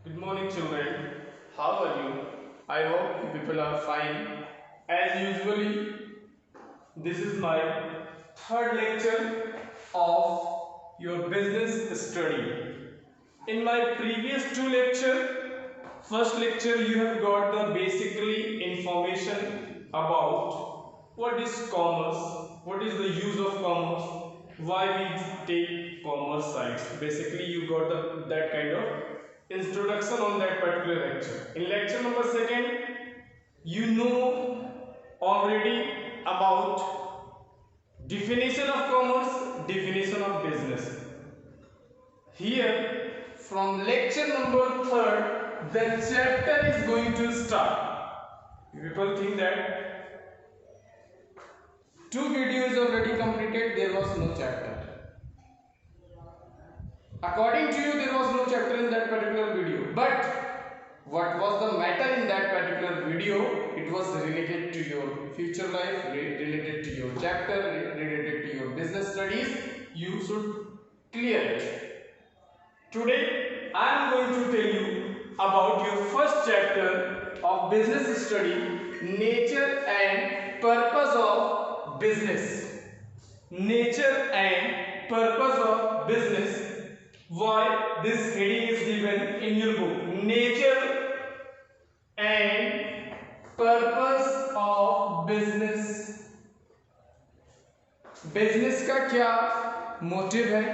Good morning, children. How are you? I hope you people are fine. As usually, this is my third lecture of your business study. In my previous two lecture, first lecture you have got the basically information about what is commerce, what is the use of commerce, why we take commerce sites. Basically, you got that kind of introduction on that particular lecture. In lecture number second, you know already about definition of commerce, definition of business. Here, from lecture number third, the chapter is going to start. People think that two videos already completed, there was no chapter. According to you, there was no chapter in that particular video. But what was the matter in that particular video? It was related to your future life, related to your chapter, related to your business studies. You should clear it. Today I am going to tell you about your first chapter of business study, nature and purpose of business. Nature and purpose of business. Why this heading is given in your book? Nature and purpose of business. Business का क्या motive है,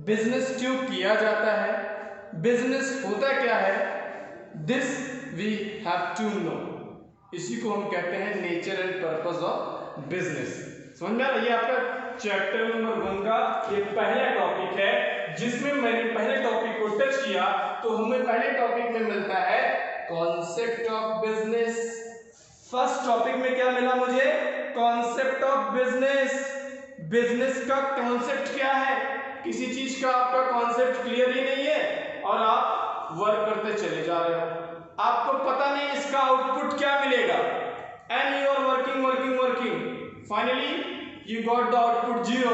business क्यों किया जाता है, business होता क्या है, this we have to know. इसी को हम कहते हैं nature and purpose of business. समझ में आ रहा है? ये आपका चैप्टर नंबर 1 का ये पहला टॉपिक है, जिसमें मैंने पहले टॉपिक को टच किया तो हमें पहले टॉपिक में मिलता है concept of business. First topic में क्या मिला मुझे? Concept of business. बिजनेस का कॉन्सेप्ट क्या है? किसी चीज का आपका कॉन्सेप्ट क्लियर ही नहीं है और आप वर्क करते चले जा रहे हो, आपको पता नहीं इसका आउटपुट क्या मिलेगा, and you are working. Finally you got the output 0.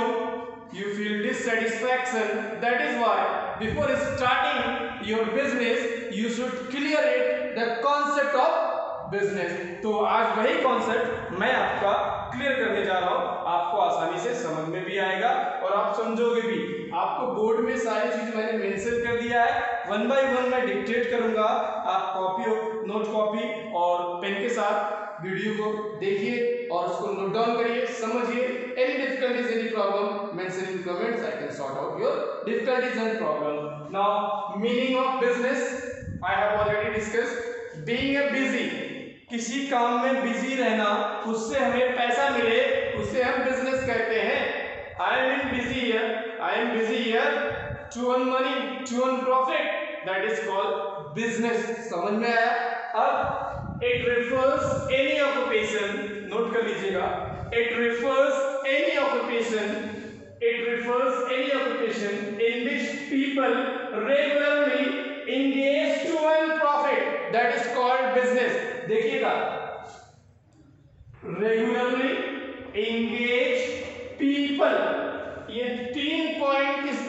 you feel dissatisfaction. That is why before starting your business you should clear it the concept of business. तो आज वही कॉन्सेप्ट मैं आपका क्लियर करने जा रहा हूँ. आपको आसानी से समझ में भी आएगा और आप समझोगे भी. आपको बोर्ड में सारी चीज मैंने मेंशन कर दिया है, 1 बाय 1 मैं डिक्टेट करूंगा. आप कॉपी नोट कॉपी और पेन के साथ वीडियो को देखिए और उसको नोट डाउन करिए, समझिए. Any difficulties, any problem, mention in comments. I can sort out your difficulties and problem. Now meaning of business I have already discussed. Being a busy, किसी काम में बिजी रहना, उससे हमें पैसा मिले, उसे हम बिजनेस कहते हैं. I am busy here to earn money, to earn profit. That is called business. समझ में आया? अब it refers any occupation, note कर लीजिएगा. it refers any occupation in which people regularly engage to earn profit. that is called business. देखिएगा, regularly engage people, ये 3 point इस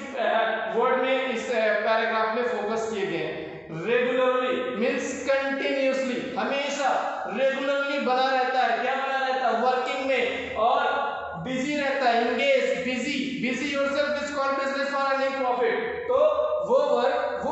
word में, इस पैराग्राफ में फोकस किए गए हैं. रेगुलरली मीन्स कंटिन्यूसली, हमेशा रेगुलरली बना रहता है. क्या बना रहता है? वर्किंग में. और बिजी रहता है, engage, busy yourself is called business for earning profit. तो वो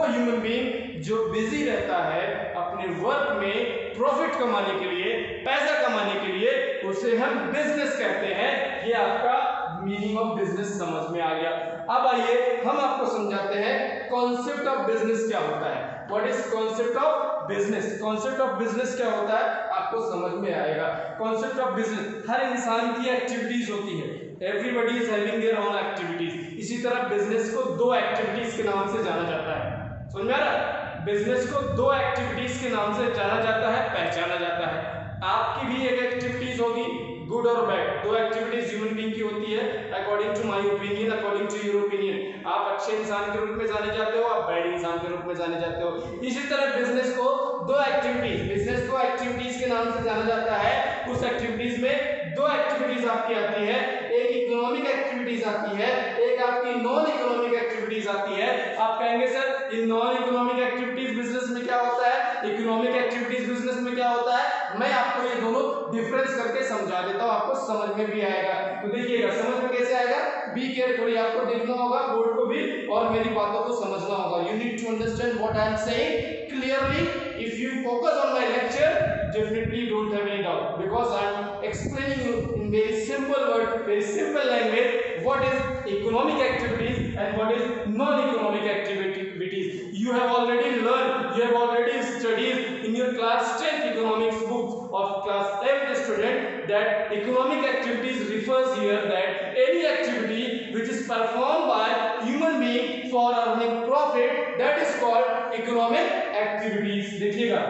ह्यूमन बीइंग जो बिजी रहता है अपने वर्क में प्रॉफिट कमाने के लिए, पैसा कमाने के लिए, उसे हम बिजनेस कहते हैं. ये आपका मीनिंग ऑफ बिजनेस समझ में आ गया. अब आइए हम आपको समझाते हैं कॉन्सेप्ट ऑफ बिजनेस क्या होता है. What is concept of business? Concept of business क्या होता है आपको समझ में आएगा. कॉन्सेप्ट ऑफ बिजनेस, हर इंसान की एक्टिविटीज होती है. Everybody is having their own activities. इसी तरह बिजनेस को 2 एक्टिविटीज के नाम से जाना जाता है. समझ में आ रहा है? बिजनेस को 2 एक्टिविटीज के नाम से जाना जाता है, पहचाना जाता है. आपकी भी एक एक्टिविटीज होगी, गुड और बैड. 2 एक्टिविटीज ह्यूमन बीइंग की होती है. According to my opinion, according to your opinion, आप अच्छे इंसान के रूप में जाने जाते हो, आप बैड इंसान के रूप में जाने जाते हो. इसी तरह बिजनेस को 2 एक्टिविटीज के नाम से जाना जाता है. उस एक्टिविटीज में 2 एक्टिविटीज आपकी आती है. एक इकोनॉमिक एक्टिविटीज आती है, एक आपकी नॉन इकोनॉमिक एक्टिविटीज एक्टिविटीज आती है। आप कहेंगे sir in non economic activities business में क्या होता है, इकोनॉमिक एक्टिविटीज बिजनेस में क्या होता है। मैं आपको ये दोनों डिफरेंस करके समझा देता हूं, आपको समझ में भी आएगा। तो देखिएगा समझ में कैसे आएगा, बी केयरफुली, आपको देखना होगा बोर्ड को भी और मेरी बातों को समझना होगा। You need to understand what I am saying clearly. If you focus on my lecture, definitely don't have any doubt, because I am explaining you in very simple word, very simple language, what is economic activities and what is non-economic activities. You have already learned, you have already studied in your class 10th economics book of class 8th student that economic activities refers here that any activity which is performed by human being for earning profit, that is called economic activities. देखिएगा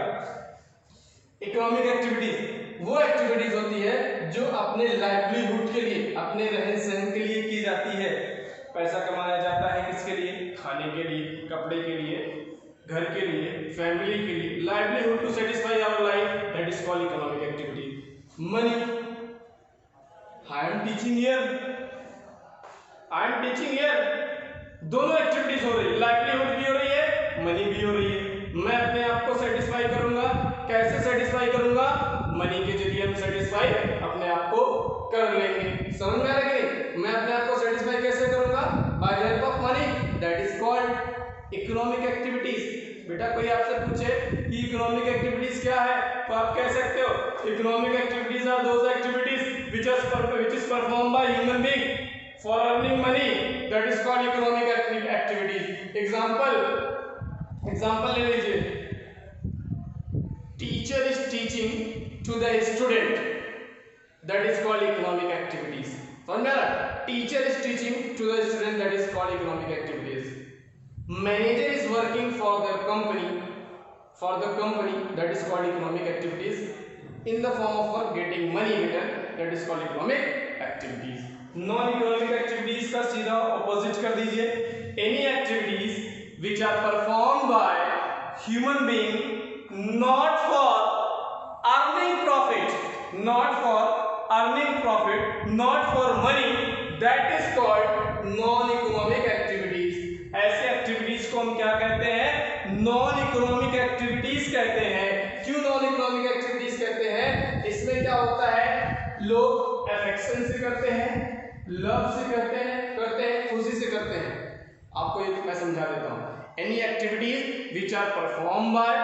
economic activities वो activities होती है जो अपने livelihood के लिए, अपने रहन सहन के लिए की जाती है। पैसा कमाया जाता है किसके लिए, खाने के लिए, कपड़े के लिए, घर के लिए, फैमिली के लिए, livelihood to satisfy our life, that is called economic activity. Money, I am teaching here, दोनों एक्टिविटीज हो रही है, लाइवलीहुड भी हो रही है, मनी भी हो रही है। मैं अपने आप को सेटिस्फाई करूंगा, कैसे सेटिस्फाई करूंगा, मनी के जरिए हम सेटिस्फाई अपने आप को कर लेंगे। समझ में आ रहा है कि मैं अपने आप को सेटिस्फाई कैसे करूंगा, by the help of money, that is called economic activities. बेटा कोई आपसे पूछे कि इकोनॉमिक एक्टिविटीज क्या है, तो आप कह सकते हो economic activities are those activities which is performed by human being for earning money, that is called economic activities. Example ले लीजिए, teacher is teaching to the student, that is called economic activities. समझ में आ रहा, teacher is teaching to the student, that is called economic activities. Manager is working for the company, that is called economic activities in the form of work getting money return, that is called economic activities. Non economic activities का सीधा opposite कर दीजिए, any activities which are perform by human being not for earning profit, not for money, that is called non economic activities. ऐसे activities को हम क्या कहते हैं, नॉन इकोनॉमिक एक्टिविटीज कहते हैं। क्यों नॉन इकोनॉमिक एक्टिविटीज कहते हैं, इसमें क्या होता है, लोग अफेक्शन से करते हैं, लव से करते हैं, खुशी से करते हैं। आपको ये मैं समझा देता हूँ, any activities which are perform by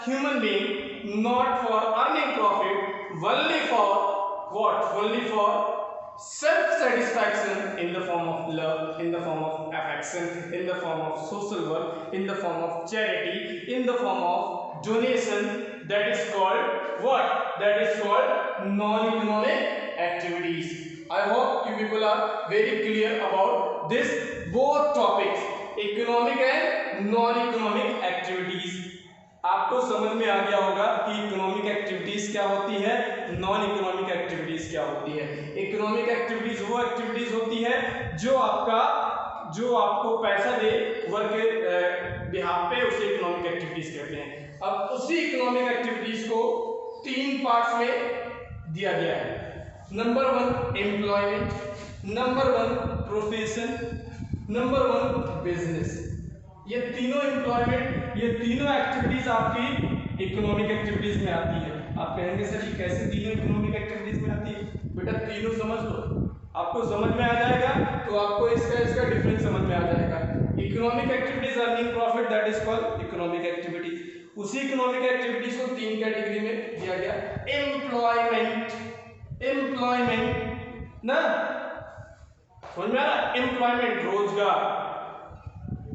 human being not for earning profit, only for what, only for self satisfaction in the form of love, in the form of affection, in the form of social work, in the form of charity, in the form of donation, that is called what, that is called non economic activities. I hope you people are very clear about this both topics, economic and non economic activities. आपको समझ में आ गया होगा कि economic activities क्या होती है, non economic activities क्या होती है। इकोनॉमिक एक्टिविटीज वो एक्टिविटीज होती है जो आपको पैसा दे वर्क के बिहाफ पे, उसे इकोनॉमिक एक्टिविटीज कहते हैं। अब उसी इकोनॉमिक एक्टिविटीज को 3 पार्ट्स में दिया गया है। Number 1 employment, number 1 profession, number 1 business. ये तीनों एम्प्लॉयमेंट, ये तीनों एक्टिविटीज आपकी इकोनॉमिक एक्टिविटीज में आती है। आप कहेंगे सर ये कैसे तीनों इकोनॉमिक एक्टिविटीज में आती है, बेटा तीनों समझ लो, आपको समझ में आ जाएगा तो आपको इसका डिफरेंस समझ में आ जाएगा। Economic activities earning profit, that is called economic activities. उसी इकोनॉमिक एक्टिविटीज को 3 कैटेगरी में दिया गया। एम्प्लॉयमेंट ना, समझ में आ रहा, एम्प्लॉयमेंट रोजगार।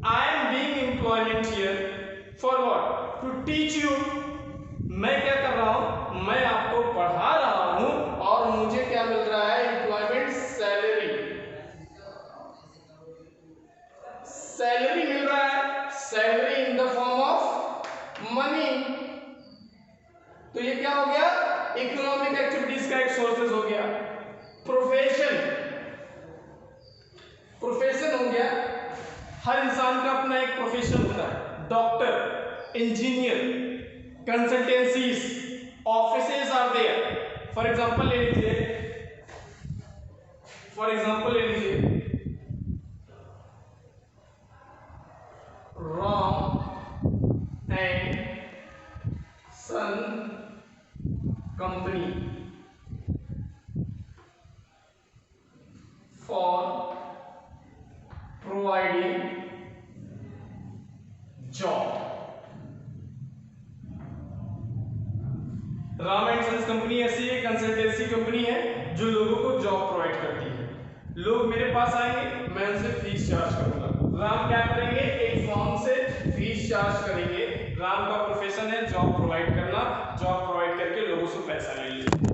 I am being employment here for what? To teach you. मैं क्या कर रहा हूं, मैं आपको पढ़ा रहा हूं और मुझे क्या मिल रहा है, एम्प्लॉयमेंट सैलरी मिल रहा है, salary in the form of money. तो ये क्या हो गया, इकोनॉमिक एक्टिविटीज का एक सोर्सेज हो गया। प्रोफेशन हो गया, हर इंसान का अपना एक प्रोफेशन होता है। Doctor, engineer, consultancies, offices are there. For example ले लीजिए, Ram and Son Company for providing job. Ram and Sons Company ऐसी एक कंसल्टेंसी कंपनी है जो लोगों को जॉब प्रोवाइड करती है। लोग मेरे पास आएंगे, मैं उनसे फीस चार्ज करूंगा। राम क्या करेंगे, एक फॉर्म से फीस चार्ज करेंगे। राम का प्रोफेशन है जॉब प्रोवाइड करना, जॉब प्रोवाइड करके लोगों से पैसा ले लेते हैं।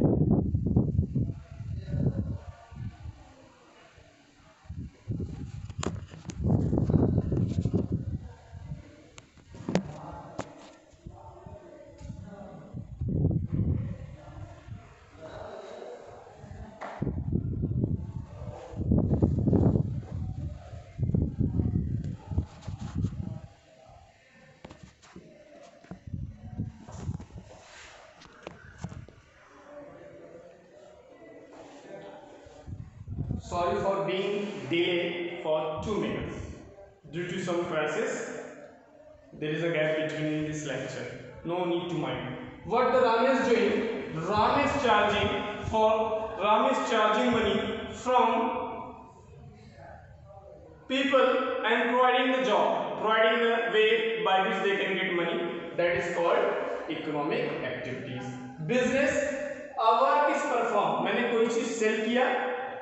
Sorry for being delayed for 2 minutes. Due to some crisis, there is a gap between this lecture. No need to mind. What the Ram is doing? Ram is charging money from people and providing the job, providing the way by which they can get money. That is called economic activities. Business, a work is performed. मैंने कोई चीज cell किया,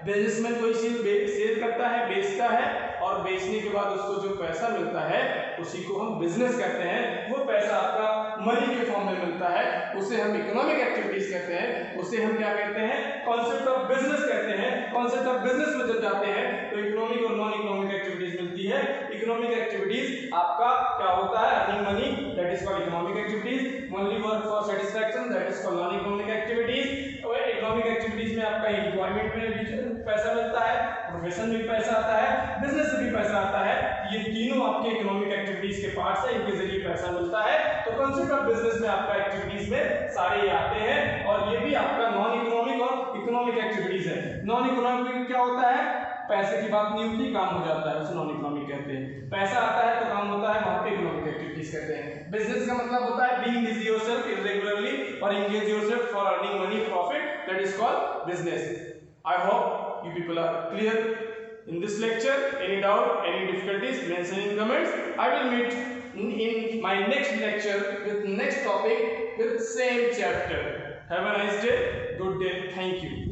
businessman कोई चीज cell करता है, बेचता है, और बेचने के बाद उसको जो पैसा मिलता है उसी को हम बिजनेस कहते हैं। वो पैसा आपका मनी के फॉर्म में मिलता है, उसे हम इकोनॉमिक एक्टिविटीज कहते हैं, उसे हम क्या कहते हैं, कॉन्सेप्ट ऑफ बिजनेस कहते हैं। कॉन्सेप्ट ऑफ बिजनेस में जब जाते हैं तो इकोनॉमिक और नॉन इकोनॉमिक एक्टिविटीज मिलती है। इकोनॉमिक एक्टिविटीज आपका क्या होता है, earning money, that is called economic activities. Only work for satisfaction, that is called non economic activities. और इकोनॉमिक एक्टिविटीज में आपका एम्प्लॉयमेंट में भी पैसा मिलता है, प्रोफेशन में भी पैसा आता है, बिजनेस से भी पैसा आता है। ये तीनों आपके इकोनॉमिक एक्टिविटीज के पार्ट्स हैं, इनके जरिए पैसा मिलता है। तो कॉन्सेप्ट ऑफ बिजनेस में आपका एक्टिविटीज में सारे ये आते हैं, और ये भी आपका नॉन इकोनॉमिक और इकोनॉमिक एक्टिविटीज है। नॉन इकोनॉमिक क्या होता है, पैसे की बात नहीं होती, काम हो जाता है, उसे नॉन इकोनॉमिक कहते हैं। पैसा आता है तो काम होता है, वहां पे इकोनॉमिक एक्टिविटीज कहते हैं। बिजनेस का मतलब होता है बीइंग बिजी योरसेल्फ इरेगुलरली और engage yourself for earning money profit, that is called business. I hope you people are clear in this lecture. Any doubt, any difficulties, mention in comments. I will meet in my next lecture with next topic with same chapter. Have a nice day. Good day. Thank you.